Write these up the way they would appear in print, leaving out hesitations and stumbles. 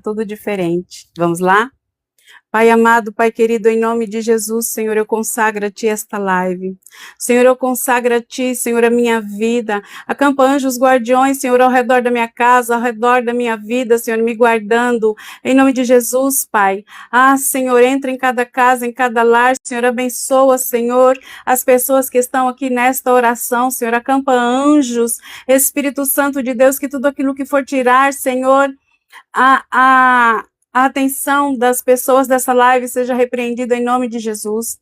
tudo diferente. Vamos lá? Pai amado, Pai querido, em nome de Jesus, Senhor, eu consagro a Ti esta live. Senhor, eu consagro a Ti, Senhor, a minha vida. Acampa anjos guardiões, Senhor, ao redor da minha casa, ao redor da minha vida, Senhor, me guardando. Em nome de Jesus, Pai. Ah, Senhor, entra em cada casa, em cada lar, Senhor, abençoa, Senhor, as pessoas que estão aqui nesta oração, Senhor, acampa anjos, Espírito Santo de Deus, que tudo aquilo que for tirar, Senhor, a, a, a atenção das pessoas dessa live seja repreendida em nome de Jesus.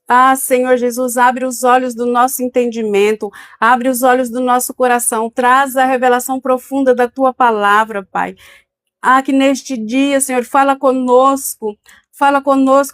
Ah, Senhor Jesus, abre os olhos do nosso entendimento, abre os olhos do nosso coração, traz a revelação profunda da Tua palavra, Pai. Ah, que neste dia, Senhor, fala conosco,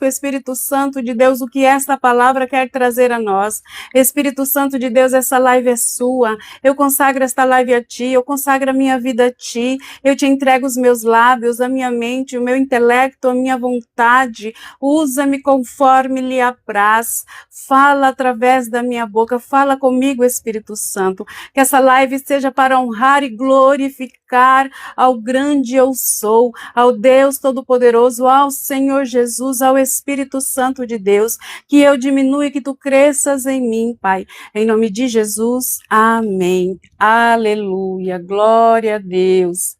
Espírito Santo de Deus, o que esta palavra quer trazer a nós. Espírito Santo de Deus, essa live é sua. Eu consagro esta live a Ti, eu consagro a minha vida a Ti. Eu te entrego os meus lábios, a minha mente, o meu intelecto, a minha vontade. Usa-me conforme lhe apraz. Fala através da minha boca, fala comigo, Espírito Santo. Que essa live seja para honrar e glorificar ao grande eu sou, ao Deus Todo-Poderoso, ao Senhor Jesus, ao Espírito Santo de Deus, que eu diminua e que tu cresças em mim, Pai. Em nome de Jesus, amém. Aleluia, glória a Deus.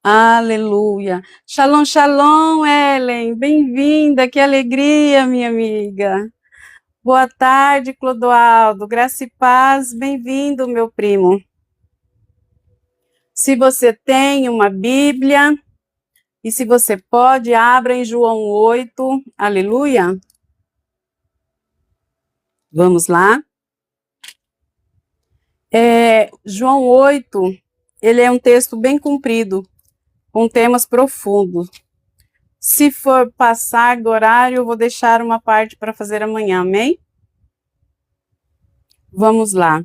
Aleluia. Shalom, shalom, Ellen. Bem-vinda, que alegria, minha amiga. Boa tarde, Clodoaldo. Graça e paz. Bem-vindo, meu primo. Se você tem uma Bíblia, e se você pode, abra em João 8, aleluia. Vamos lá. João 8, ele é um texto bem comprido, com temas profundos. Se for passar do horário, eu vou deixar uma parte para fazer amanhã, amém? Vamos lá.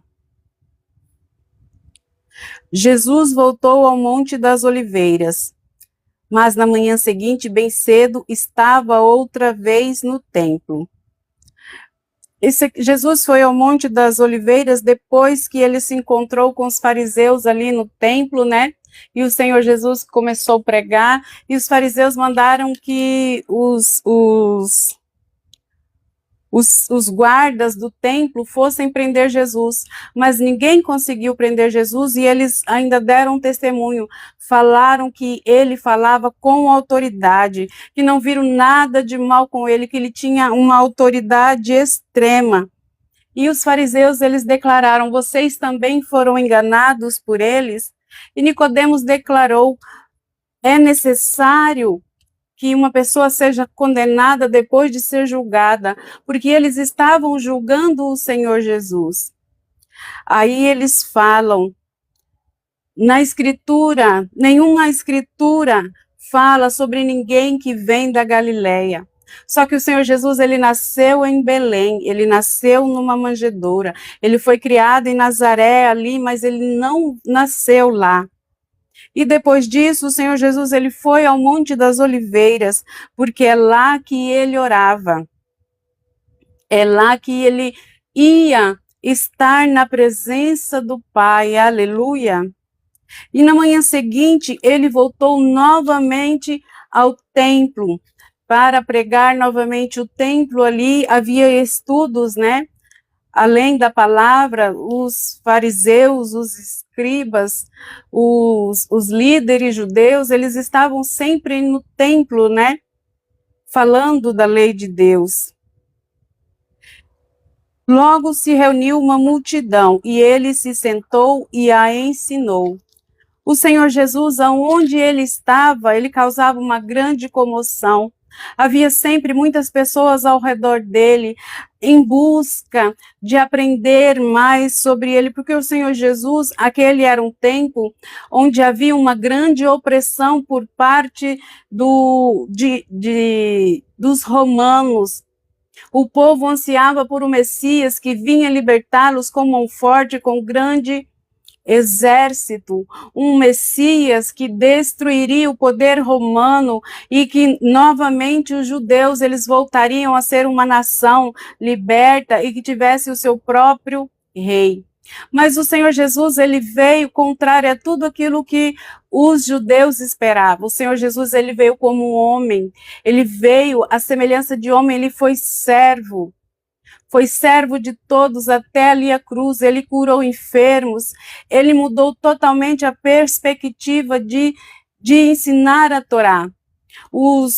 Jesus voltou ao Monte das Oliveiras, mas na manhã seguinte, bem cedo, estava outra vez no templo. Jesus foi ao Monte das Oliveiras depois que ele se encontrou com os fariseus ali no templo, né? E o Senhor Jesus começou a pregar, e os fariseus mandaram que os guardas do templo fossem prender Jesus, mas ninguém conseguiu prender Jesus, e eles ainda deram um testemunho, falaram que ele falava com autoridade, que não viram nada de mal com ele, que ele tinha uma autoridade extrema. E os fariseus, eles declararam: vocês também foram enganados por eles? E Nicodemos declarou: é necessário que uma pessoa seja condenada depois de ser julgada, porque eles estavam julgando o Senhor Jesus. Aí eles falam, na escritura, nenhuma escritura fala sobre ninguém que vem da Galileia. Só que o Senhor Jesus, ele nasceu em Belém, ele nasceu numa manjedoura, ele foi criado em Nazaré ali, mas ele não nasceu lá. E depois disso, o Senhor Jesus, ele foi ao Monte das Oliveiras, porque é lá que ele orava. É lá que ele ia estar na presença do Pai. Aleluia. E na manhã seguinte, ele voltou novamente ao templo para pregar novamente. O templo ali havia estudos, né? Além da palavra, os fariseus, os escribas, os líderes judeus, eles estavam sempre no templo, né? Falando da lei de Deus. Logo se reuniu uma multidão e ele se sentou e a ensinou. O Senhor Jesus, aonde ele estava, ele causava uma grande comoção. Havia sempre muitas pessoas ao redor dele, em busca de aprender mais sobre ele, porque o Senhor Jesus, aquele era um tempo onde havia uma grande opressão por parte dos romanos. O povo ansiava por um Messias que vinha libertá-los com mão forte, com grande exército, um Messias que destruiria o poder romano e que novamente os judeus eles voltariam a ser uma nação liberta e que tivesse o seu próprio rei. Mas o Senhor Jesus, ele veio contrário a tudo aquilo que os judeus esperavam. O Senhor Jesus, ele veio como um homem, ele veio à semelhança de homem, ele foi servo de todos até ali a cruz, ele curou enfermos, ele mudou totalmente a perspectiva de ensinar a Torá.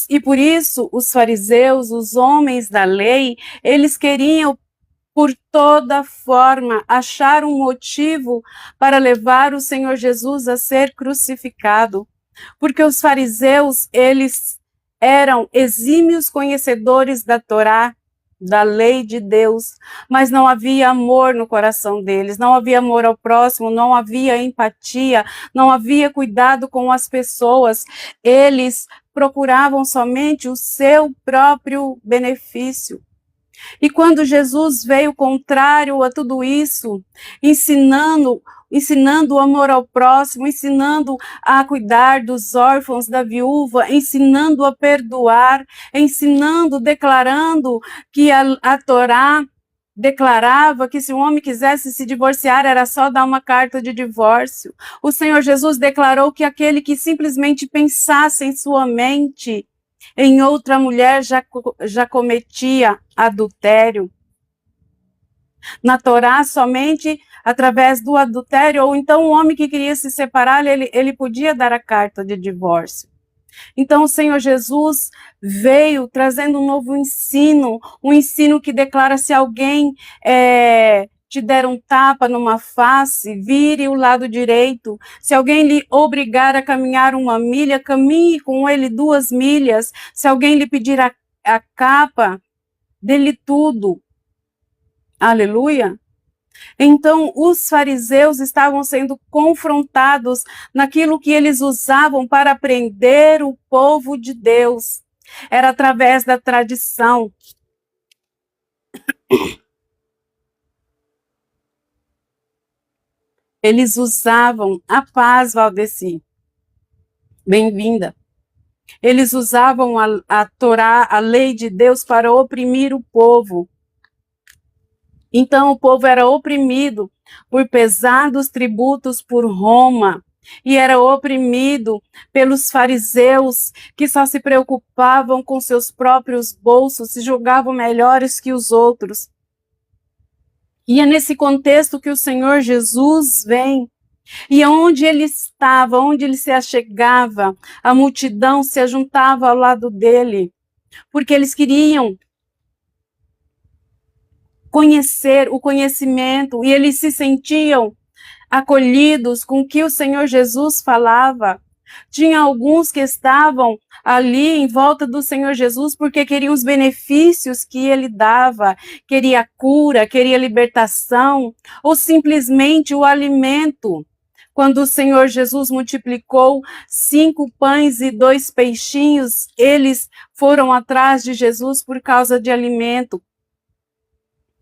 E por isso, os fariseus, os homens da lei, eles queriam, por toda forma, achar um motivo para levar o Senhor Jesus a ser crucificado. Porque os fariseus, eles eram exímios conhecedores da Torá, da lei de Deus, mas não havia amor no coração deles, não havia amor ao próximo, não havia empatia, não havia cuidado com as pessoas. Eles procuravam somente o seu próprio benefício. E quando Jesus veio contrário a tudo isso, ensinando o amor ao próximo, ensinando a cuidar dos órfãos, da viúva, ensinando a perdoar, declarando que a Torá declarava que se um homem quisesse se divorciar, era só dar uma carta de divórcio. O Senhor Jesus declarou que aquele que simplesmente pensasse em sua mente em outra mulher já cometia adultério. Na Torá, somente através do adultério, ou então o homem que queria se separar, ele podia dar a carta de divórcio. Então o Senhor Jesus veio trazendo um novo ensino, um ensino que declara: se alguém te der um tapa numa face, vire o lado direito. Se alguém lhe obrigar a caminhar 1 milha, caminhe com ele 2 milhas. Se alguém lhe pedir a capa, dê-lhe tudo. Aleluia! Então, os fariseus estavam sendo confrontados naquilo que eles usavam para prender o povo de Deus. Era através da tradição. Eles usavam a paz, Valdeci. Bem-vinda. Eles usavam a Torá, a lei de Deus, para oprimir o povo. Então, o povo era oprimido por pesados tributos por Roma e era oprimido pelos fariseus, que só se preocupavam com seus próprios bolsos, se julgavam melhores que os outros. E é nesse contexto que o Senhor Jesus vem. E onde ele estava, onde ele se achegava, a multidão se ajuntava ao lado dele, porque eles queriam conhecer o conhecimento, e eles se sentiam acolhidos com o que o Senhor Jesus falava. Tinha alguns que estavam ali em volta do Senhor Jesus porque queriam os benefícios que ele dava, queria cura, queria libertação, ou simplesmente o alimento. Quando o Senhor Jesus multiplicou 5 pães e 2 peixinhos, eles foram atrás de Jesus por causa de alimento.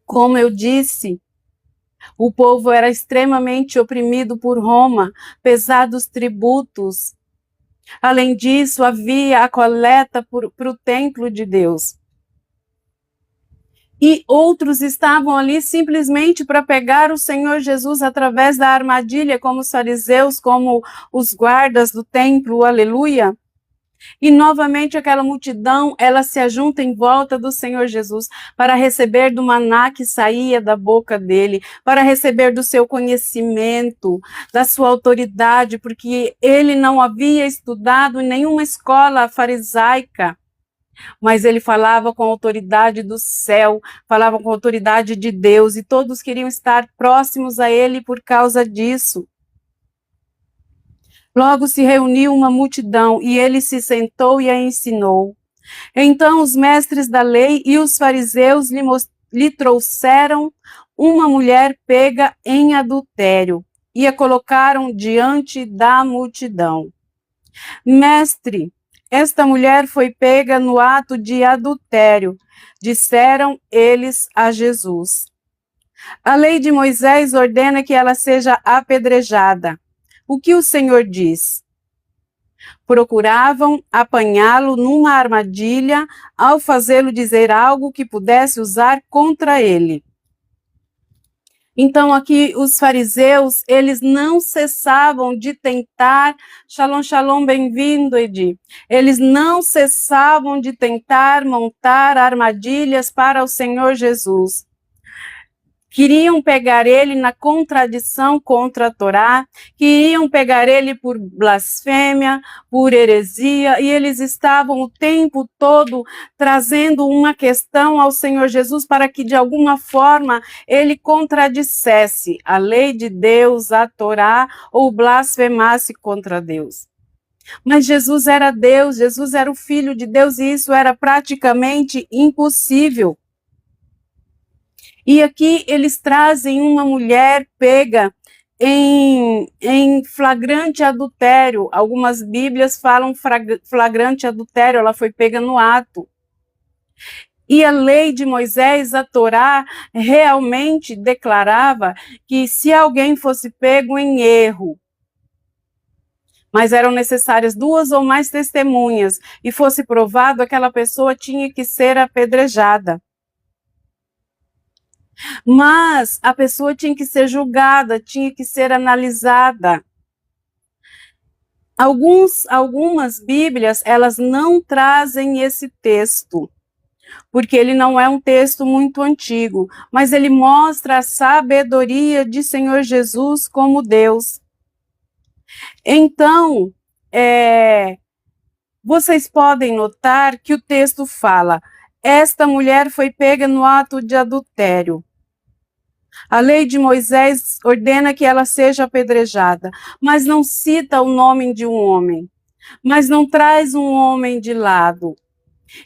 Como eu disse, o povo era extremamente oprimido por Roma, pesados tributos. Além disso, havia a coleta para o templo de Deus. E outros estavam ali simplesmente para pegar o Senhor Jesus através da armadilha, como os fariseus, como os guardas do templo, aleluia. E novamente aquela multidão, ela se ajunta em volta do Senhor Jesus para receber do maná que saía da boca dele, para receber do seu conhecimento, da sua autoridade, porque ele não havia estudado em nenhuma escola farisaica, mas ele falava com a autoridade do céu, falava com a autoridade de Deus, e todos queriam estar próximos a ele por causa disso. Logo se reuniu uma multidão, e ele se sentou e a ensinou. Então os mestres da lei e os fariseus lhe trouxeram uma mulher pega em adultério, e a colocaram diante da multidão. Mestre, esta mulher foi pega no ato de adultério, disseram eles a Jesus. A lei de Moisés ordena que ela seja apedrejada. O que o Senhor diz? Procuravam apanhá-lo numa armadilha ao fazê-lo dizer algo que pudesse usar contra ele. Então, aqui, os fariseus, eles não cessavam de tentar, shalom, shalom, bem-vindo, Edi. Eles não cessavam de tentar montar armadilhas para o Senhor Jesus. Queriam pegar ele na contradição contra a Torá, queriam pegar ele por blasfêmia, por heresia, e eles estavam o tempo todo trazendo uma questão ao Senhor Jesus para que, de alguma forma, ele contradissesse a lei de Deus, a Torá, ou blasfemasse contra Deus. Mas Jesus era Deus, Jesus era o Filho de Deus, e isso era praticamente impossível. E aqui eles trazem uma mulher pega em flagrante adultério. Algumas Bíblias falam flagrante adultério, ela foi pega no ato. E a lei de Moisés, a Torá, realmente declarava que se alguém fosse pego em erro, mas eram necessárias 2 ou mais testemunhas, e fosse provado, aquela pessoa tinha que ser apedrejada. Mas a pessoa tinha que ser julgada, tinha que ser analisada. Algumas Bíblias, elas não trazem esse texto, porque ele não é um texto muito antigo, mas ele mostra a sabedoria de Senhor Jesus como Deus. Então, vocês podem notar que o texto fala: esta mulher foi pega no ato de adultério. A lei de Moisés ordena que ela seja apedrejada, mas não cita o nome de um homem, mas não traz um homem de lado.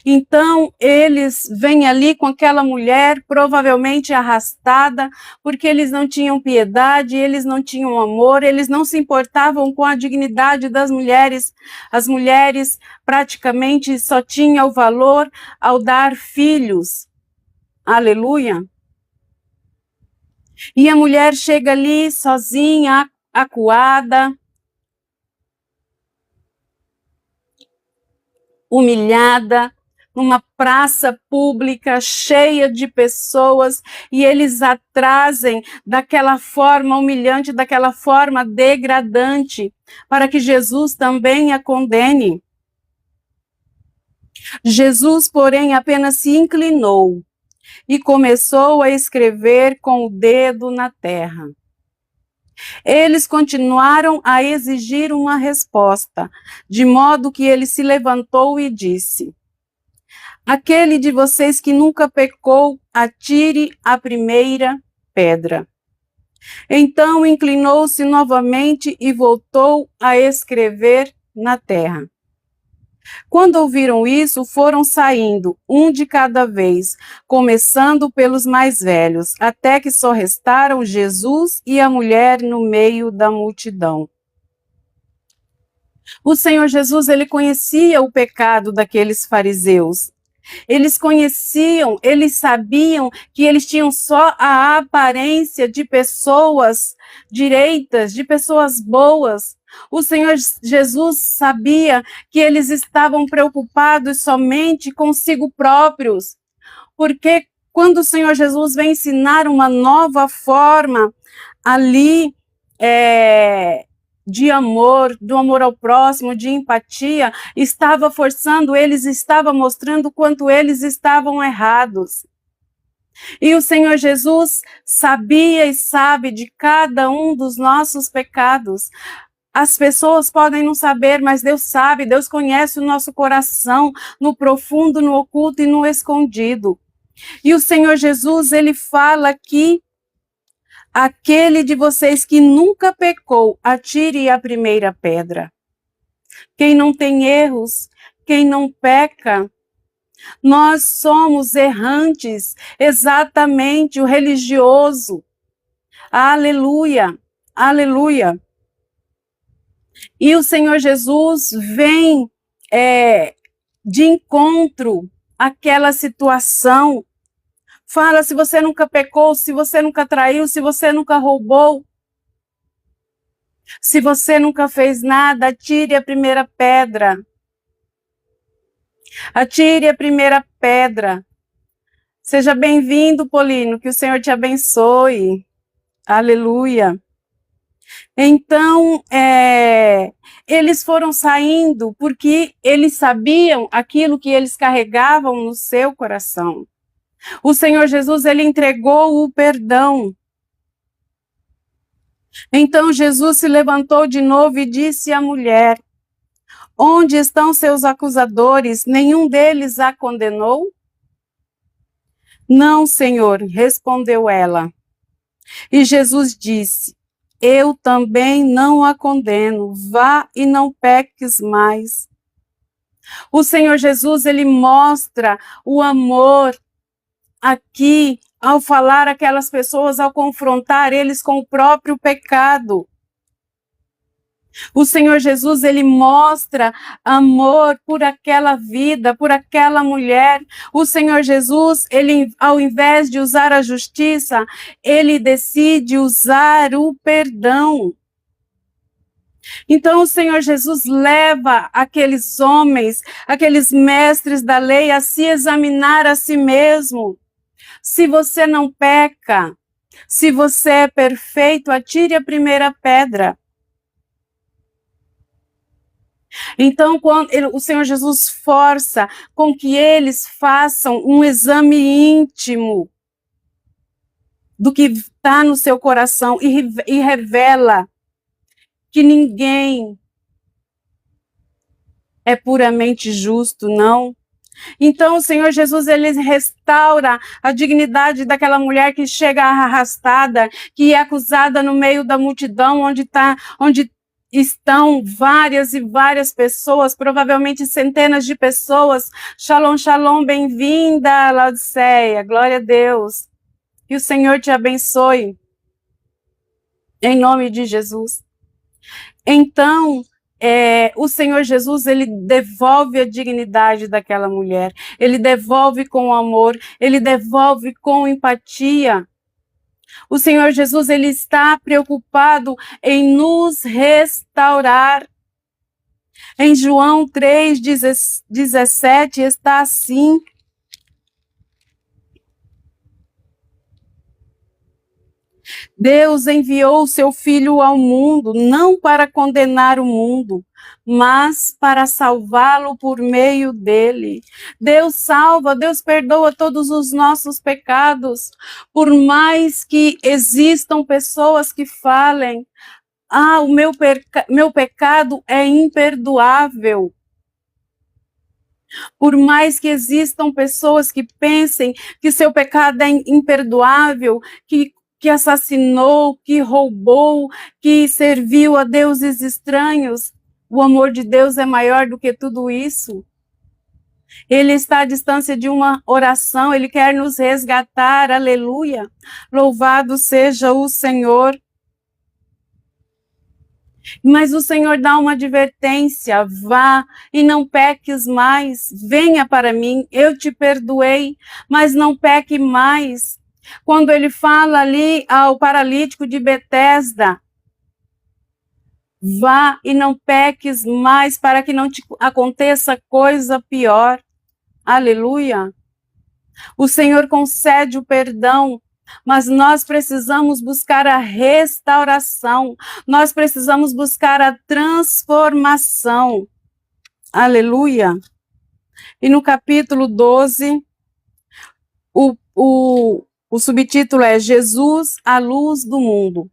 Então, eles vêm ali com aquela mulher, provavelmente arrastada, porque eles não tinham piedade, eles não tinham amor, eles não se importavam com a dignidade das mulheres. As mulheres praticamente só tinham o valor ao dar filhos. Aleluia! E a mulher chega ali sozinha, acuada, humilhada, numa praça pública cheia de pessoas, e eles a trazem daquela forma humilhante, daquela forma degradante, para que Jesus também a condene. Jesus, porém, apenas se inclinou e começou a escrever com o dedo na terra. Eles continuaram a exigir uma resposta, de modo que ele se levantou e disse: aquele de vocês que nunca pecou, atire a primeira pedra. Então inclinou-se novamente e voltou a escrever na terra. Quando ouviram isso, foram saindo, um de cada vez, começando pelos mais velhos, até que só restaram Jesus e a mulher no meio da multidão. O Senhor Jesus, ele conhecia o pecado daqueles fariseus. Eles conheciam, eles sabiam que eles tinham só a aparência de pessoas direitas, de pessoas boas. O Senhor Jesus sabia que eles estavam preocupados somente consigo próprios, porque quando o Senhor Jesus vem ensinar uma nova forma ali, de amor, do amor ao próximo, de empatia, estava forçando eles, estava mostrando quanto eles estavam errados. E o Senhor Jesus sabia e sabe de cada um dos nossos pecados. As pessoas podem não saber, mas Deus sabe, Deus conhece o nosso coração, no profundo, no oculto e no escondido. E o Senhor Jesus, ele fala aqui: aquele de vocês que nunca pecou, atire a primeira pedra. Quem não tem erros, quem não peca, nós somos errantes, exatamente o religioso. Aleluia, aleluia. E o Senhor Jesus vem de encontro àquela situação. Fala: se você nunca pecou, se você nunca traiu, se você nunca roubou, se você nunca fez nada, atire a primeira pedra. Atire a primeira pedra. Seja bem-vindo, Polino, que o Senhor te abençoe. Aleluia. Então, eles foram saindo porque eles sabiam aquilo que eles carregavam no seu coração. O Senhor Jesus, ele entregou o perdão. Então Jesus se levantou de novo e disse à mulher: onde estão seus acusadores? Nenhum deles a condenou? Não, Senhor, respondeu ela. E Jesus disse: eu também não a condeno, vá e não peques mais. O Senhor Jesus, ele mostra o amor aqui, ao falar aquelas pessoas, ao confrontar eles com o próprio pecado. O Senhor Jesus, ele mostra amor por aquela vida, por aquela mulher. O Senhor Jesus, ele, ao invés de usar a justiça, ele decide usar o perdão. Então o Senhor Jesus leva aqueles homens, aqueles mestres da lei a se examinar a si mesmo. Se você não peca, se você é perfeito, atire a primeira pedra. Então, quando o Senhor Jesus força com que eles façam um exame íntimo do que está no seu coração e revela que ninguém é puramente justo, não. Então, o Senhor Jesus, ele restaura a dignidade daquela mulher que chega arrastada, que é acusada no meio da multidão, onde estão várias e várias pessoas, provavelmente centenas de pessoas. Shalom, shalom, bem-vinda, Laodiceia, glória a Deus. Que o Senhor te abençoe, em nome de Jesus. Então, o Senhor Jesus, ele devolve a dignidade daquela mulher, ele devolve com amor, ele devolve com empatia. O Senhor Jesus, ele está preocupado em nos restaurar. Em João 3:17 está assim: Deus enviou o seu Filho ao mundo, não para condenar o mundo, mas para salvá-lo por meio dele. Deus salva, Deus perdoa todos os nossos pecados, por mais que existam pessoas que falem: o meu pecado é imperdoável. Por mais que existam pessoas que pensem que seu pecado é imperdoável, que assassinou, que roubou, que serviu a deuses estranhos, o amor de Deus é maior do que tudo isso. Ele está à distância de uma oração, ele quer nos resgatar, aleluia. Louvado seja o Senhor. Mas o Senhor dá uma advertência: vá e não peques mais, venha para mim, eu te perdoei, mas não peque mais. Quando ele fala ali ao paralítico de Betesda: vá e não peques mais, para que não te aconteça coisa pior. Aleluia. O Senhor concede o perdão, mas nós precisamos buscar a restauração, nós precisamos buscar a transformação. Aleluia. E no capítulo 12, o subtítulo é Jesus, a luz do mundo.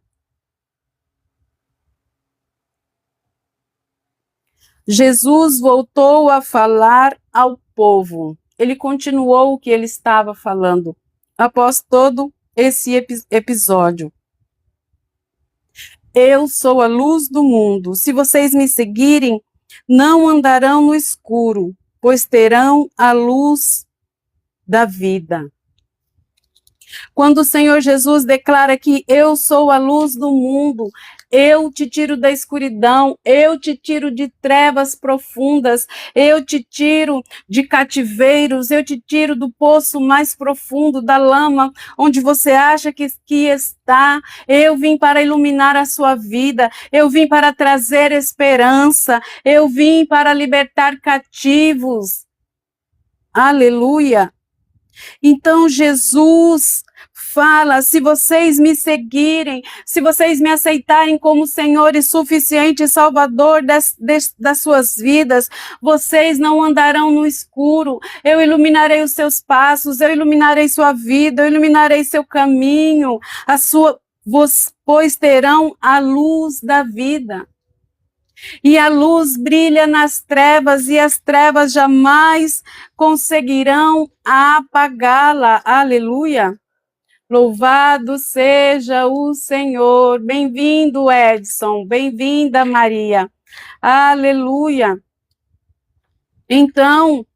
Jesus voltou a falar ao povo. Ele continuou o que ele estava falando após todo esse episódio. Eu sou a luz do mundo. Se vocês me seguirem, não andarão no escuro, pois terão a luz da vida. Quando o Senhor Jesus declara que eu sou a luz do mundo, eu te tiro da escuridão, eu te tiro de trevas profundas, eu te tiro de cativeiros, eu te tiro do poço mais profundo, da lama onde você acha que está. Eu vim para iluminar a sua vida, eu vim para trazer esperança, eu vim para libertar cativos. Aleluia! Então Jesus fala: se vocês me seguirem, se vocês me aceitarem como Senhor e suficiente Salvador das suas vidas, vocês não andarão no escuro. Eu iluminarei os seus passos, eu iluminarei sua vida, eu iluminarei seu caminho, pois terão a luz da vida. E a luz brilha nas trevas, e as trevas jamais conseguirão apagá-la. Aleluia! Louvado seja o Senhor. Bem-vindo, Edson. Bem-vinda, Maria. Aleluia! Então,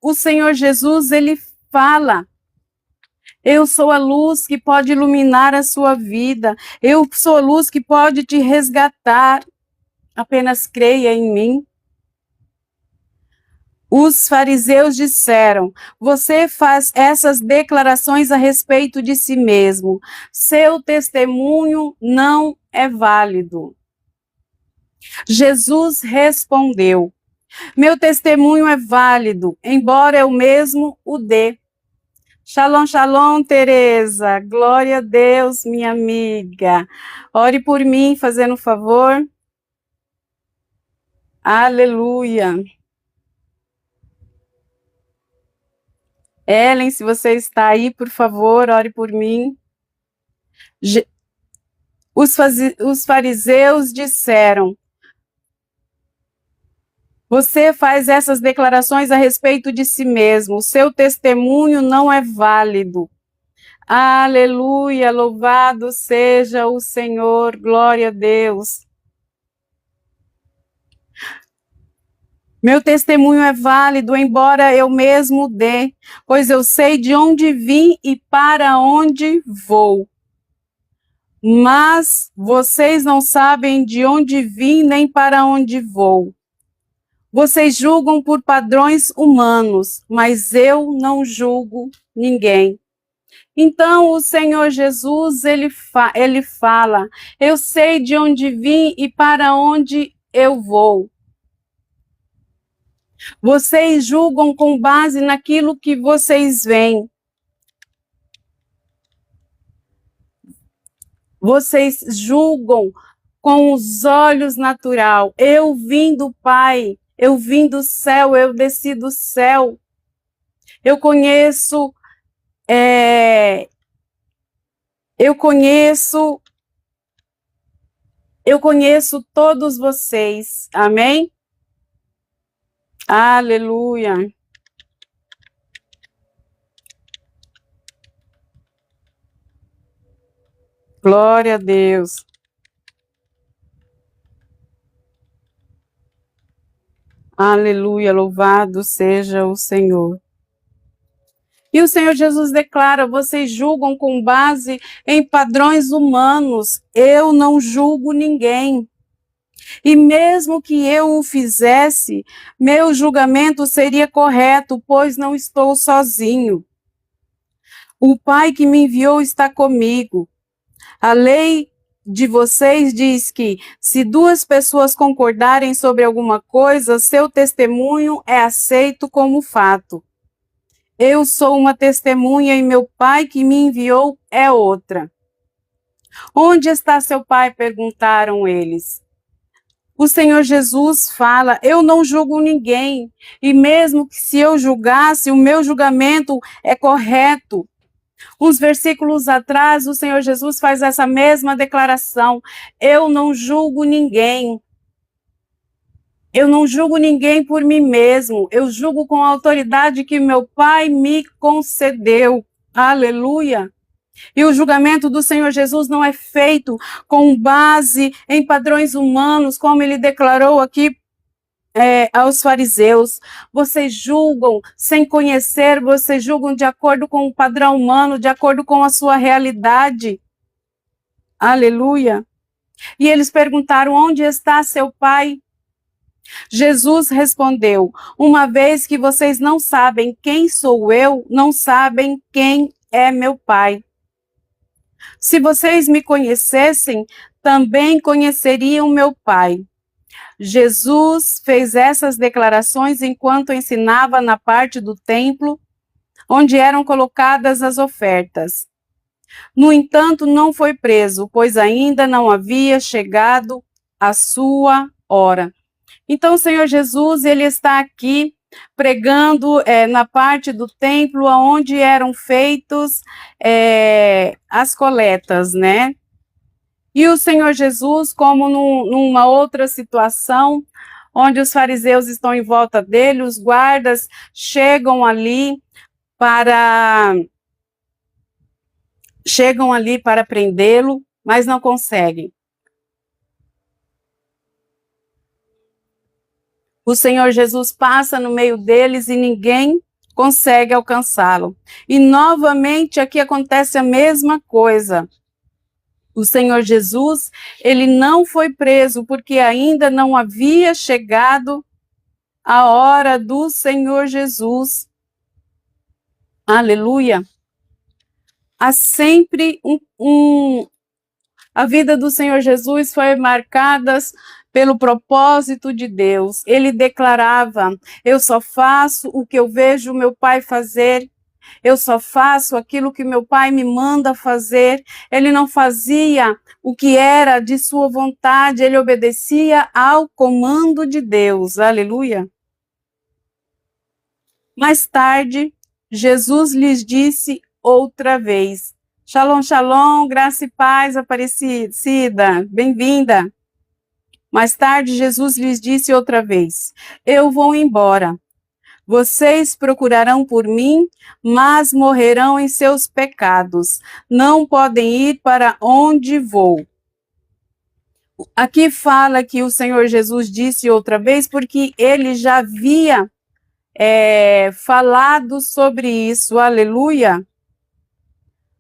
o Senhor Jesus, ele fala: eu sou a luz que pode iluminar a sua vida. Eu sou a luz que pode te resgatar. Apenas creia em mim. Os fariseus disseram: você faz essas declarações a respeito de si mesmo. Seu testemunho não é válido. Jesus respondeu: meu testemunho é válido, embora eu mesmo o dê. Shalom, shalom, Tereza. Glória a Deus, minha amiga. Ore por mim, fazendo um favor. Aleluia. Ellen, se você está aí, por favor, ore por mim. Os fariseus disseram: você faz essas declarações a respeito de si mesmo, o seu testemunho não é válido. Aleluia, louvado seja o Senhor, glória a Deus. Meu testemunho é válido, embora eu mesmo dê, pois eu sei de onde vim e para onde vou. Mas vocês não sabem de onde vim nem para onde vou. Vocês julgam por padrões humanos, mas eu não julgo ninguém. Então o Senhor Jesus, ele fala: eu sei de onde vim e para onde eu vou. Vocês julgam com base naquilo que vocês veem. Vocês julgam com os olhos natural. Eu vim do Pai, eu vim do céu, eu desci do céu. Eu conheço todos vocês. Amém? Aleluia. Glória a Deus. Aleluia, louvado seja o Senhor. E o Senhor Jesus declara: vocês julgam com base em padrões humanos, eu não julgo ninguém. E mesmo que eu o fizesse, meu julgamento seria correto, pois não estou sozinho. O Pai que me enviou está comigo. A lei de vocês diz que, se duas pessoas concordarem sobre alguma coisa, seu testemunho é aceito como fato. Eu sou uma testemunha e meu Pai que me enviou é outra. Onde está seu Pai? Perguntaram eles. O Senhor Jesus fala: eu não julgo ninguém, e mesmo que se eu julgasse, o meu julgamento é correto. Uns versículos atrás, o Senhor Jesus faz essa mesma declaração: eu não julgo ninguém. Eu não julgo ninguém por mim mesmo, eu julgo com a autoridade que meu Pai me concedeu. Aleluia! E o julgamento do Senhor Jesus não é feito com base em padrões humanos, como ele declarou aqui aos fariseus. Vocês julgam sem conhecer, vocês julgam de acordo com o padrão humano, de acordo com a sua realidade. Aleluia! E eles perguntaram: onde está seu Pai? Jesus respondeu: uma vez que vocês não sabem quem sou eu, não sabem quem é meu Pai. Se vocês me conhecessem, também conheceriam meu Pai. Jesus fez essas declarações enquanto ensinava na parte do templo onde eram colocadas as ofertas. No entanto, não foi preso, pois ainda não havia chegado a sua hora. Então, o Senhor Jesus, ele está aqui pregando na parte do templo onde eram feitos as coletas, né? E o Senhor Jesus, como numa outra situação, onde os fariseus estão em volta dele, os guardas chegam ali para prendê-lo, mas não conseguem. O Senhor Jesus passa no meio deles e ninguém consegue alcançá-lo. E novamente aqui acontece a mesma coisa. O Senhor Jesus, ele não foi preso porque ainda não havia chegado a hora do Senhor Jesus. Aleluia. Há sempre a vida do Senhor Jesus foi marcada pelo propósito de Deus. Ele declarava: eu só faço o que eu vejo meu Pai fazer, eu só faço aquilo que meu Pai me manda fazer. Ele não fazia o que era de sua vontade, ele obedecia ao comando de Deus. Aleluia. Mais tarde, Jesus lhes disse outra vez: Shalom, shalom, graça e paz, Aparecida, bem-vinda. Mais tarde, Jesus lhes disse outra vez: eu vou embora. Vocês procurarão por mim, mas morrerão em seus pecados. Não podem ir para onde vou. Aqui fala que o Senhor Jesus disse outra vez, porque ele já havia falado sobre isso. Aleluia.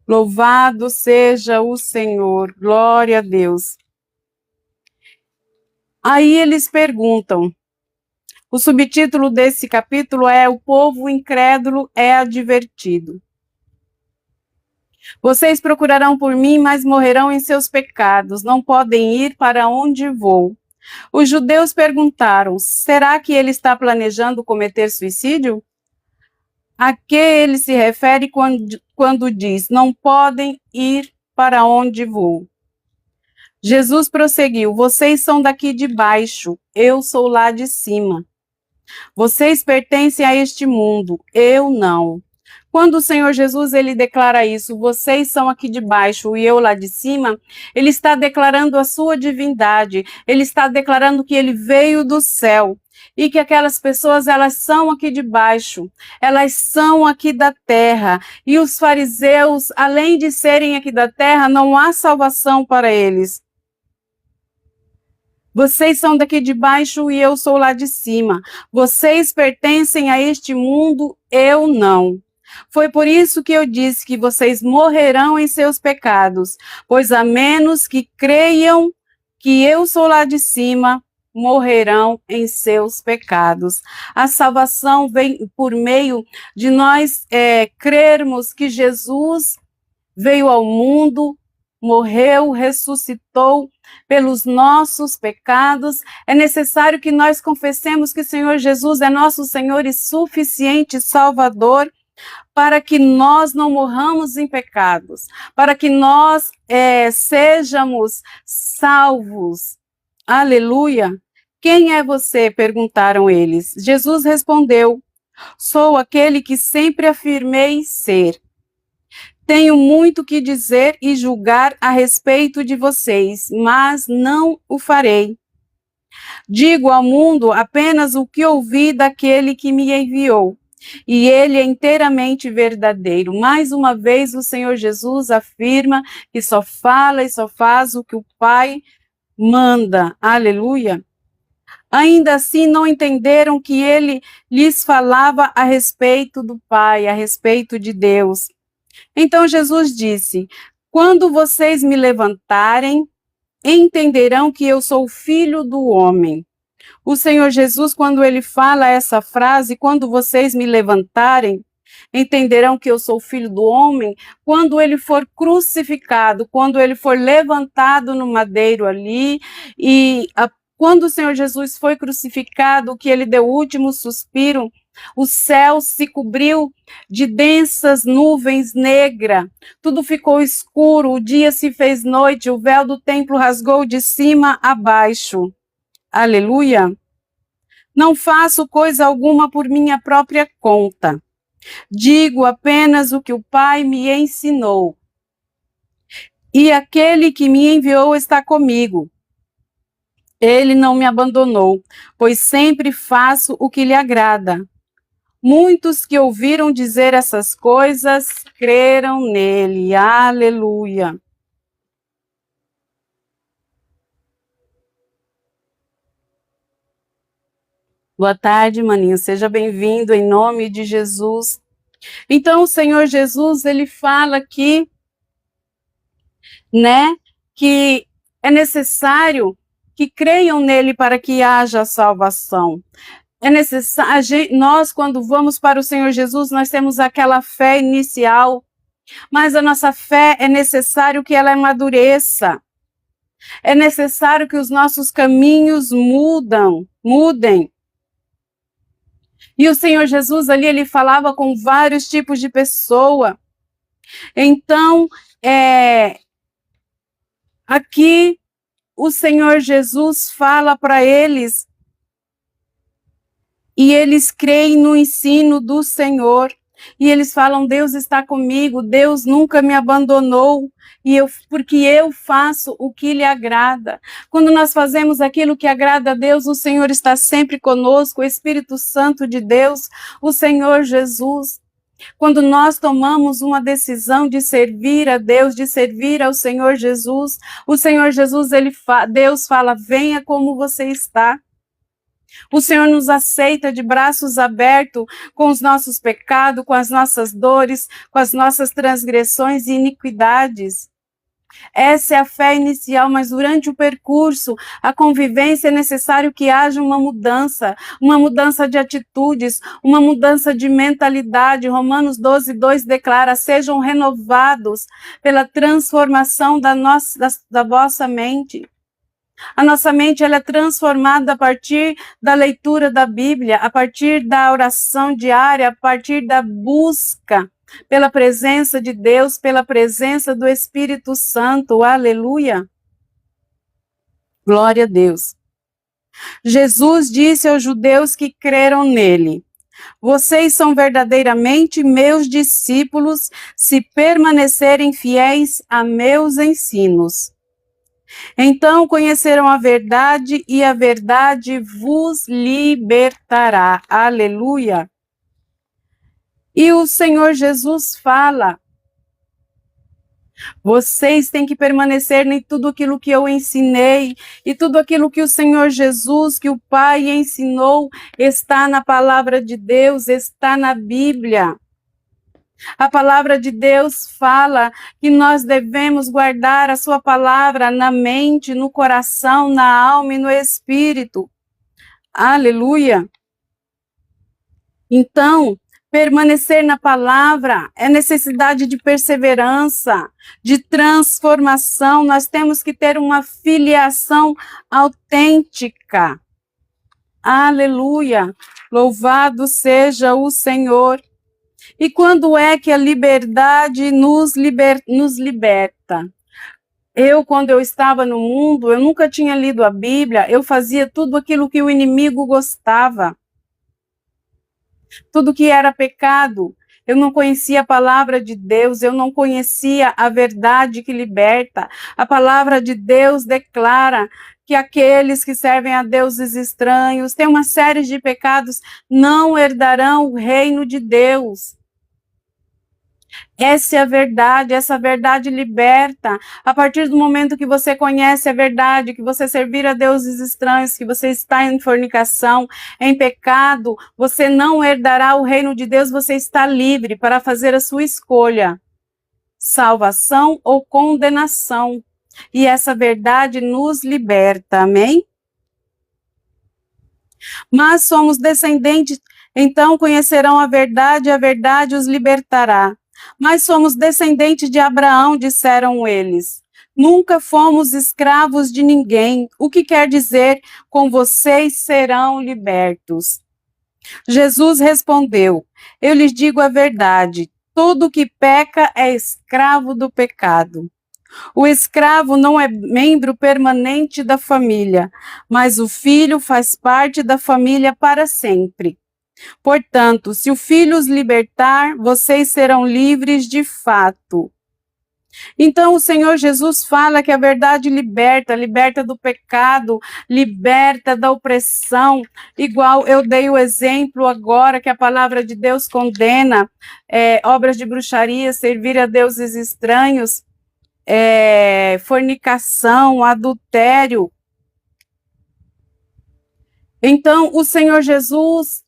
Louvado seja o Senhor, glória a Deus. Aí eles perguntam, o subtítulo desse capítulo é: o povo incrédulo é advertido. Vocês procurarão por mim, mas morrerão em seus pecados, não podem ir para onde vou. Os judeus perguntaram: será que ele está planejando cometer suicídio? A que ele se refere quando diz: não podem ir para onde vou? Jesus prosseguiu: vocês são daqui de baixo, eu sou lá de cima. Vocês pertencem a este mundo, eu não. Quando o Senhor Jesus ele declara isso, vocês são aqui de baixo e eu lá de cima, ele está declarando a sua divindade, ele está declarando que ele veio do céu e que aquelas pessoas, elas são aqui de baixo, elas são aqui da terra. E os fariseus, além de serem aqui da terra, não há salvação para eles. Vocês são daqui de baixo e eu sou lá de cima. Vocês pertencem a este mundo, eu não. Foi por isso que eu disse que vocês morrerão em seus pecados, pois a menos que creiam que eu sou lá de cima, morrerão em seus pecados. A salvação vem por meio de nós crermos que Jesus veio ao mundo, morreu, ressuscitou pelos nossos pecados. É necessário que nós confessemos que o Senhor Jesus é nosso Senhor e suficiente Salvador, para que nós não morramos em pecados, para que nós sejamos salvos. Aleluia! Quem é você? Perguntaram eles. Jesus respondeu: sou aquele que sempre afirmei ser. Tenho muito que dizer e julgar a respeito de vocês, mas não o farei. Digo ao mundo apenas o que ouvi daquele que me enviou, e ele é inteiramente verdadeiro. Mais uma vez, o Senhor Jesus afirma que só fala e só faz o que o Pai manda. Aleluia! Ainda assim, não entenderam que ele lhes falava a respeito do Pai, a respeito de Deus. Então Jesus disse: quando vocês me levantarem, entenderão que eu sou o Filho do Homem. O Senhor Jesus, quando ele fala essa frase, quando vocês me levantarem, entenderão que eu sou o Filho do Homem, quando ele for crucificado, quando ele for levantado no madeiro ali, quando o Senhor Jesus foi crucificado, que ele deu o último suspiro, O céu se cobriu de densas nuvens negras, tudo ficou escuro, o dia se fez noite, o véu do templo rasgou de cima a baixo. Aleluia! Não faço coisa alguma por minha própria conta. Digo apenas o que o Pai me ensinou. E aquele que me enviou está comigo. Ele não me abandonou, pois sempre faço o que lhe agrada. Muitos que ouviram dizer essas coisas creram nele. Aleluia. Boa tarde, maninho. Seja bem-vindo em nome de Jesus. Então, o Senhor Jesus, ele fala aqui, né, que é necessário que creiam nele para que haja salvação. É necessário, nós quando vamos para o Senhor Jesus, nós temos aquela fé inicial, mas a nossa fé é necessário que ela amadureça. É necessário que os nossos caminhos mudem. E o Senhor Jesus ali, ele falava com vários tipos de pessoa. Então, aqui o Senhor Jesus fala para eles e eles creem no ensino do Senhor. E eles falam, Deus está comigo, Deus nunca me abandonou, porque eu faço o que lhe agrada. Quando nós fazemos aquilo que agrada a Deus, o Senhor está sempre conosco, o Espírito Santo de Deus, o Senhor Jesus. Quando nós tomamos uma decisão de servir a Deus, de servir ao Senhor Jesus, o Senhor Jesus, Deus fala, venha como você está. O Senhor nos aceita de braços abertos com os nossos pecados, com as nossas dores, com as nossas transgressões e iniquidades. Essa é a fé inicial, mas durante o percurso, a convivência é necessário que haja uma mudança de atitudes, uma mudança de mentalidade. Romanos 12:2 declara, sejam renovados pela transformação da vossa mente. A nossa mente ela é transformada a partir da leitura da Bíblia, a partir da oração diária, a partir da busca pela presença de Deus, pela presença do Espírito Santo. Aleluia! Glória a Deus. Jesus disse aos judeus que creram nele, vocês são verdadeiramente meus discípulos se permanecerem fiéis a meus ensinos. Então conhecerão a verdade e a verdade vos libertará. Aleluia! E o Senhor Jesus fala, vocês têm que permanecer em tudo aquilo que eu ensinei, e tudo aquilo que o Senhor Jesus, que o Pai ensinou, está na palavra de Deus, está na Bíblia. A palavra de Deus fala que nós devemos guardar a sua palavra na mente, no coração, na alma e no espírito. Aleluia! Então, permanecer na palavra é necessidade de perseverança, de transformação. Nós temos que ter uma filiação autêntica. Aleluia! Louvado seja o Senhor. E quando é que a liberdade nos liberta? Quando eu estava no mundo, eu nunca tinha lido a Bíblia, eu fazia tudo aquilo que o inimigo gostava. Tudo que era pecado. Eu não conhecia a palavra de Deus, eu não conhecia a verdade que liberta. A palavra de Deus declara que aqueles que servem a deuses estranhos, têm uma série de pecados, não herdarão o reino de Deus. Essa é a verdade, essa verdade liberta. A partir do momento que você conhece a verdade, que você servir a deuses estranhos, que você está em fornicação, em pecado, você não herdará o reino de Deus, você está livre para fazer a sua escolha. Salvação ou condenação. E essa verdade nos liberta, amém? Mas somos descendentes, então conhecerão a verdade, e a verdade os libertará. Mas somos descendentes de Abraão, disseram eles. Nunca fomos escravos de ninguém. O que quer dizer, com vocês serão libertos. Jesus respondeu: eu lhes digo a verdade, todo que peca é escravo do pecado. O escravo não é membro permanente da família, mas o filho faz parte da família para sempre. Portanto, se o filho os libertar, vocês serão livres de fato. Então, o Senhor Jesus fala que a verdade liberta, liberta do pecado, liberta da opressão. Igual eu dei o exemplo agora que a palavra de Deus condena obras de bruxaria, servir a deuses estranhos, fornicação, adultério. Então, o Senhor Jesus,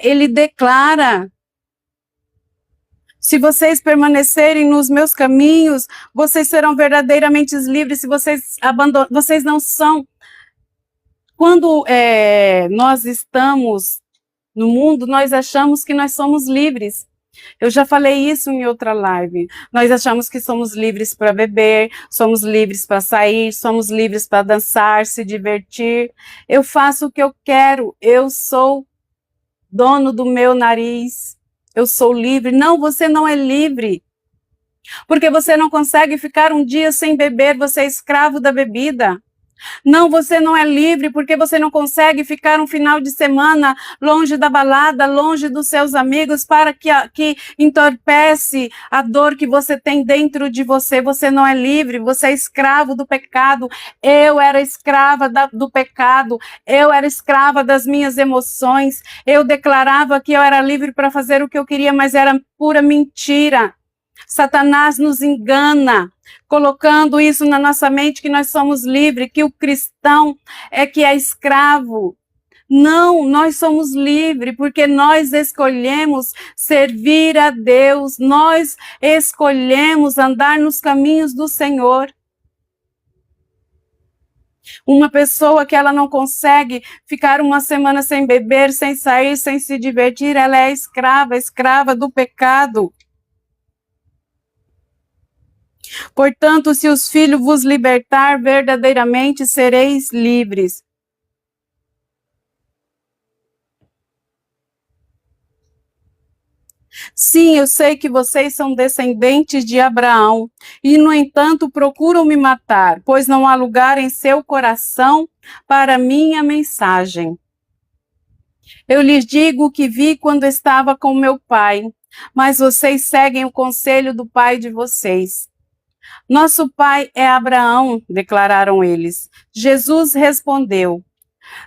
ele declara: se vocês permanecerem nos meus caminhos, vocês serão verdadeiramente livres. Se vocês abandonam, vocês não são. Quando nós estamos no mundo, nós achamos que nós somos livres. Eu já falei isso em outra live. Nós achamos que somos livres para beber, somos livres para sair, somos livres para dançar, se divertir. Eu faço o que eu quero, eu sou dono do meu nariz, eu sou livre. Não, você não é livre. Porque você não consegue ficar um dia sem beber, você é escravo da bebida. Não, você não é livre porque você não consegue ficar um final de semana longe da balada, longe dos seus amigos, para que entorpece a dor que você tem dentro de você. Você não é livre, você é escravo do pecado. Eu era escrava do pecado, eu era escrava das minhas emoções. Eu declarava que eu era livre para fazer o que eu queria, mas era pura mentira. Satanás nos engana, colocando isso na nossa mente, que nós somos livres, que o cristão é que é escravo. Não, nós somos livres, porque nós escolhemos servir a Deus, nós escolhemos andar nos caminhos do Senhor. Uma pessoa que ela não consegue ficar uma semana sem beber, sem sair, sem se divertir, ela é escrava, escrava do pecado. Portanto, se os filhos vos libertar, verdadeiramente sereis livres. Sim, eu sei que vocês são descendentes de Abraão, e, no entanto, procuram me matar, pois não há lugar em seu coração para minha mensagem. Eu lhes digo o que vi quando estava com meu pai, mas vocês seguem o conselho do pai de vocês. Nosso pai é Abraão, declararam eles. Jesus respondeu: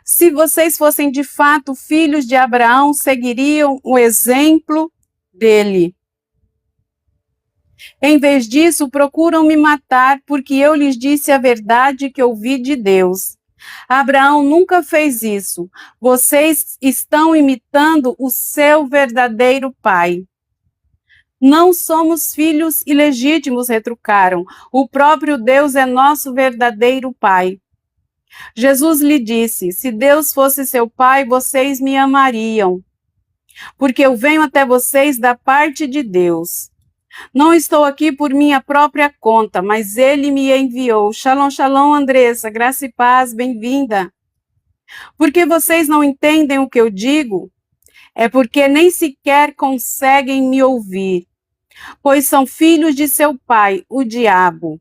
se vocês fossem de fato filhos de Abraão, seguiriam o exemplo dele. Em vez disso, procuram me matar, porque eu lhes disse a verdade que ouvi de Deus. Abraão nunca fez isso. Vocês estão imitando o seu verdadeiro pai. Não somos filhos ilegítimos, retrucaram. O próprio Deus é nosso verdadeiro pai. Jesus lhe disse: se Deus fosse seu pai, vocês me amariam, porque eu venho até vocês da parte de Deus. Não estou aqui por minha própria conta, mas ele me enviou. Shalom, shalom, Andressa, graça e paz, bem-vinda. Porque vocês não entendem o que eu digo? É porque nem sequer conseguem me ouvir, pois são filhos de seu pai, o diabo,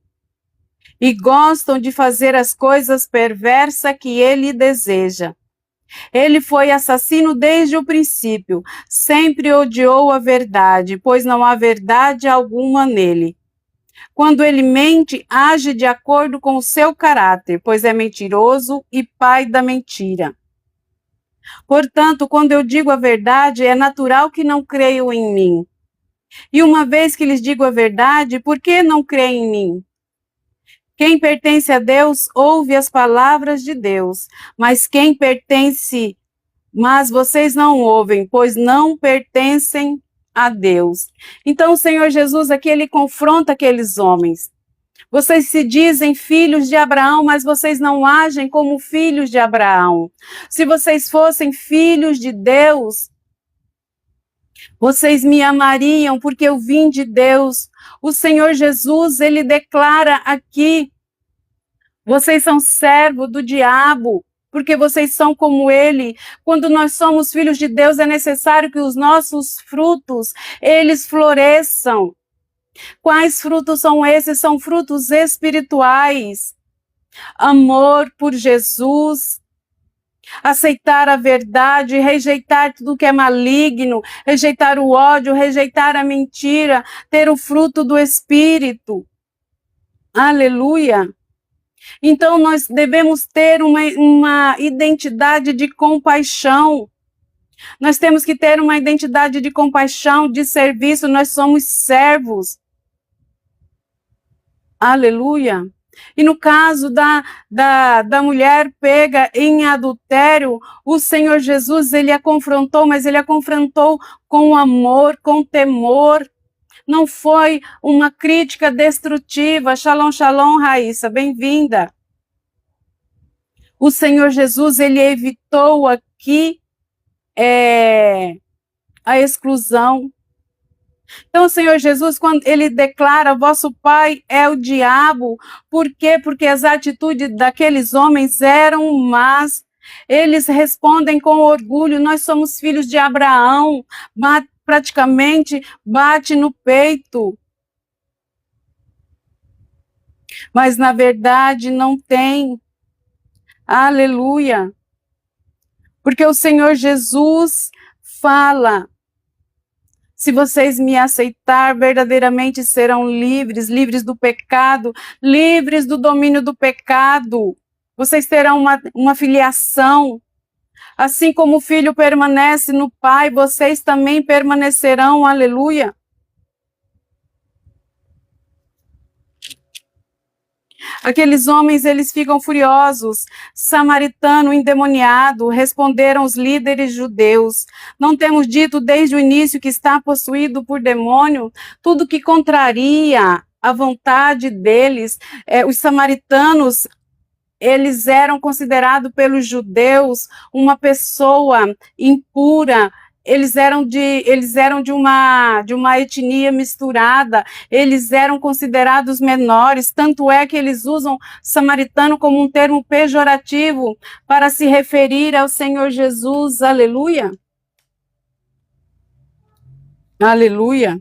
e gostam de fazer as coisas perversas que ele deseja. Ele foi assassino desde o princípio, sempre odiou a verdade, pois não há verdade alguma nele. Quando ele mente, age de acordo com o seu caráter, pois é mentiroso e pai da mentira. Portanto, quando eu digo a verdade, é natural que não creiam em mim. E uma vez que lhes digo a verdade, por que não creem em mim? Quem pertence a Deus ouve as palavras de Deus, mas vocês não ouvem, pois não pertencem a Deus. Então o Senhor Jesus aqui, ele confronta aqueles homens. Vocês se dizem filhos de Abraão, mas vocês não agem como filhos de Abraão. Se vocês fossem filhos de Deus, vocês me amariam, porque eu vim de Deus. O Senhor Jesus, ele declara aqui: vocês são servo do diabo. porque vocês são como ele. Quando nós somos filhos de Deus, é necessário que os nossos frutos, eles floresçam. Quais frutos são esses? São frutos espirituais. Amor por Jesus, aceitar a verdade, rejeitar tudo que é maligno, rejeitar o ódio, rejeitar a mentira, ter o fruto do Espírito. Aleluia! Então, nós devemos ter uma identidade de compaixão. Nós temos que ter uma identidade de compaixão, de serviço. Nós somos servos. Aleluia! E no caso da mulher pega em adultério, o Senhor Jesus, ele a confrontou, mas ele a confrontou com amor, com temor. Não foi uma crítica destrutiva. Shalom, shalom, Raíssa, bem-vinda. O Senhor Jesus, ele evitou aqui a exclusão. Então, o Senhor Jesus, quando ele declara, vosso pai é o diabo, por quê? Porque as atitudes daqueles homens eram más. Eles respondem com orgulho, nós somos filhos de Abraão, praticamente bate no peito. Mas, na verdade, não tem. Aleluia. Porque o Senhor Jesus fala, se vocês me aceitar, verdadeiramente serão livres, livres do pecado, livres do domínio do pecado. Vocês terão uma filiação. Assim como o filho permanece no pai, vocês também permanecerão. Aleluia. Aqueles homens, eles ficam furiosos. Samaritano, endemoniado, responderam os líderes judeus. Não temos dito desde o início que está possuído por demônio? Tudo que contraria a vontade deles. Os samaritanos, eles eram considerados pelos judeus uma pessoa impura. Eles eram de uma etnia misturada, eles eram considerados menores, tanto é que eles usam samaritano como um termo pejorativo para se referir ao Senhor Jesus. Aleluia. Aleluia.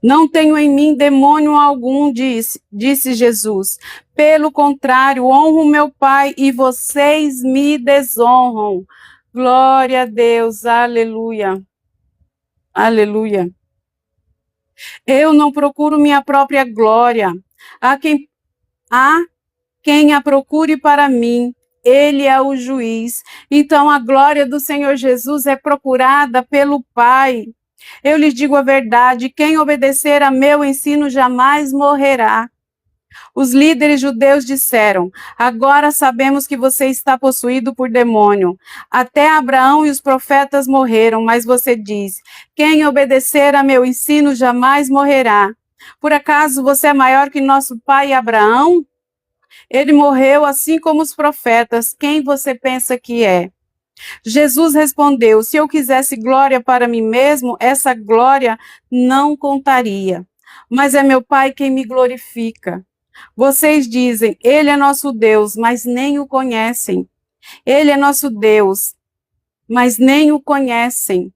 Não tenho em mim demônio algum, disse Jesus. Pelo contrário, honro meu Pai e vocês me desonram. Glória a Deus, aleluia, aleluia. Eu não procuro minha própria glória. Há quem a procure para mim. Ele é o juiz. Então a glória do Senhor Jesus é procurada pelo Pai. Eu lhes digo a verdade, quem obedecer a meu ensino jamais morrerá. Os líderes judeus disseram, agora sabemos que você está possuído por demônio. Até Abraão e os profetas morreram, mas você diz, quem obedecer a meu ensino jamais morrerá. Por acaso você é maior que nosso pai Abraão? Ele morreu assim como os profetas. Quem você pensa que é? Jesus respondeu, se eu quisesse glória para mim mesmo, essa glória não contaria. Mas é meu Pai quem me glorifica. Vocês dizem, ele é nosso Deus, mas nem o conhecem. Ele é nosso Deus, mas nem o conhecem.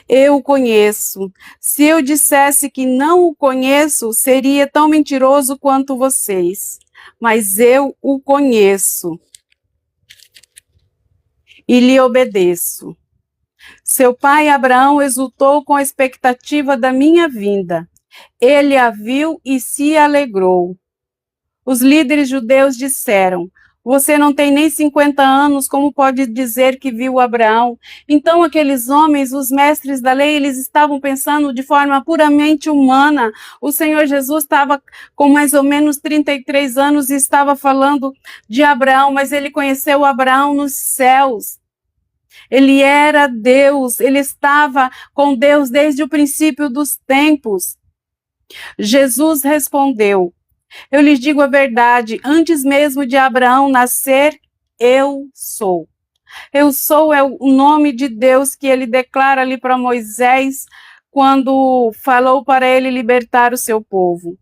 Eu o conheço. Se eu dissesse que não o conheço, seria tão mentiroso quanto vocês. Mas eu o conheço e lhe obedeço. Seu pai Abraão exultou com a expectativa da minha vinda. Ele a viu e se alegrou. Os líderes judeus disseram, você não tem nem 50 anos, como pode dizer que viu Abraão? Então aqueles homens, os mestres da lei, eles estavam pensando de forma puramente humana. O Senhor Jesus estava com mais ou menos 33 anos e estava falando de Abraão, mas ele conheceu Abraão nos céus. Ele era Deus, ele estava com Deus desde o princípio dos tempos. Jesus respondeu, eu lhes digo a verdade, antes mesmo de Abraão nascer, eu sou. Eu sou é o nome de Deus que ele declara ali para Moisés, quando falou para ele libertar o seu povo.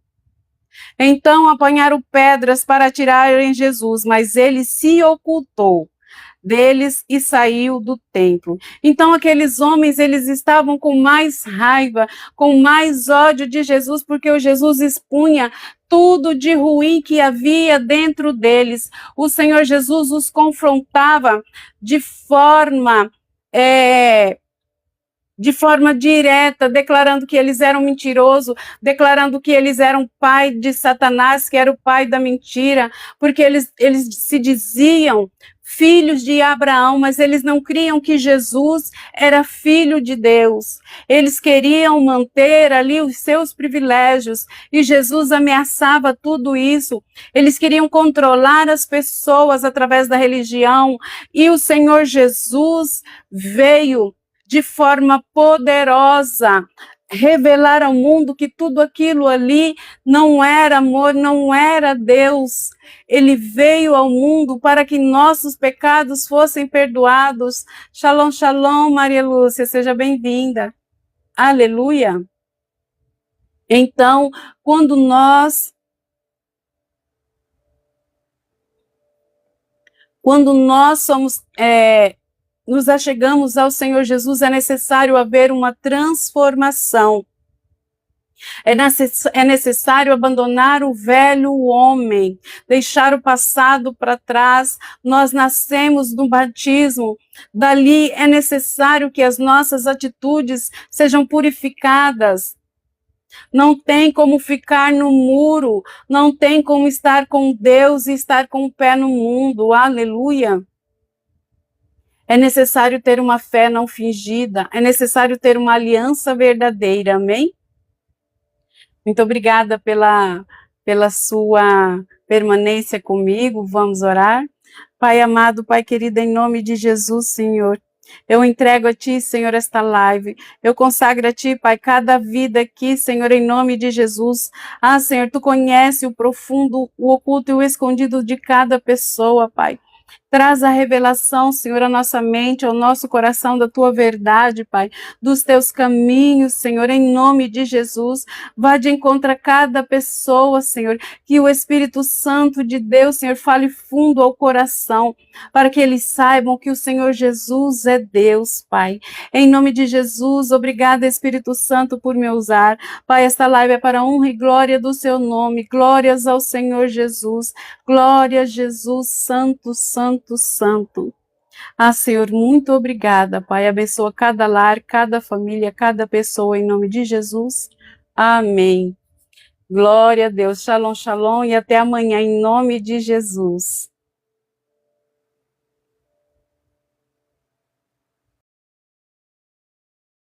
Então apanharam pedras para atirar em Jesus, mas ele se ocultou deles e saiu do templo. Então aqueles homens, eles estavam com mais raiva, com mais ódio de Jesus, porque o Jesus expunha tudo de ruim que havia dentro deles. O Senhor Jesus os confrontava de forma direta, declarando que eles eram mentirosos, declarando que eles eram pai de Satanás, que era o pai da mentira, porque eles se diziam filhos de Abraão, mas eles não criam que Jesus era filho de Deus. Eles queriam manter ali os seus privilégios, e Jesus ameaçava tudo isso. Eles queriam controlar as pessoas através da religião, e o Senhor Jesus veio de forma poderosa, revelar ao mundo que tudo aquilo ali não era amor, não era Deus. Ele veio ao mundo para que nossos pecados fossem perdoados. Shalom, shalom, Maria Lúcia, seja bem-vinda. Aleluia. Então, quando nós somos nos achegamos ao Senhor Jesus, é necessário haver uma transformação. É necessário abandonar o velho homem, deixar o passado para trás. Nós nascemos no batismo. Dali é necessário que as nossas atitudes sejam purificadas. Não tem como ficar no muro, não tem como estar com Deus e estar com o pé no mundo. Aleluia. É necessário ter uma fé não fingida, é necessário ter uma aliança verdadeira, amém? Muito obrigada pela sua permanência comigo, vamos orar. Pai amado, Pai querido, em nome de Jesus, Senhor, eu entrego a Ti, Senhor, esta live. Eu consagro a Ti, Pai, cada vida aqui, Senhor, em nome de Jesus. Ah, Senhor, Tu conhece o profundo, o oculto e o escondido de cada pessoa, Pai. Traz a revelação, Senhor, à nossa mente, ao nosso coração, da Tua verdade, Pai, dos Teus caminhos, Senhor, em nome de Jesus. Vá de encontro a cada pessoa, Senhor, que o Espírito Santo de Deus, Senhor, fale fundo ao coração, para que eles saibam que o Senhor Jesus é Deus, Pai. Em nome de Jesus, obrigada, Espírito Santo, por me usar. Pai, esta live é para a honra e glória do Seu nome. Glórias ao Senhor Jesus. Glória a Jesus, Santo, Santo, Santo. Ah, Senhor, muito obrigada, Pai. Abençoa cada lar, cada família, cada pessoa, em nome de Jesus. Amém. Glória a Deus. Shalom, shalom e até amanhã, em nome de Jesus.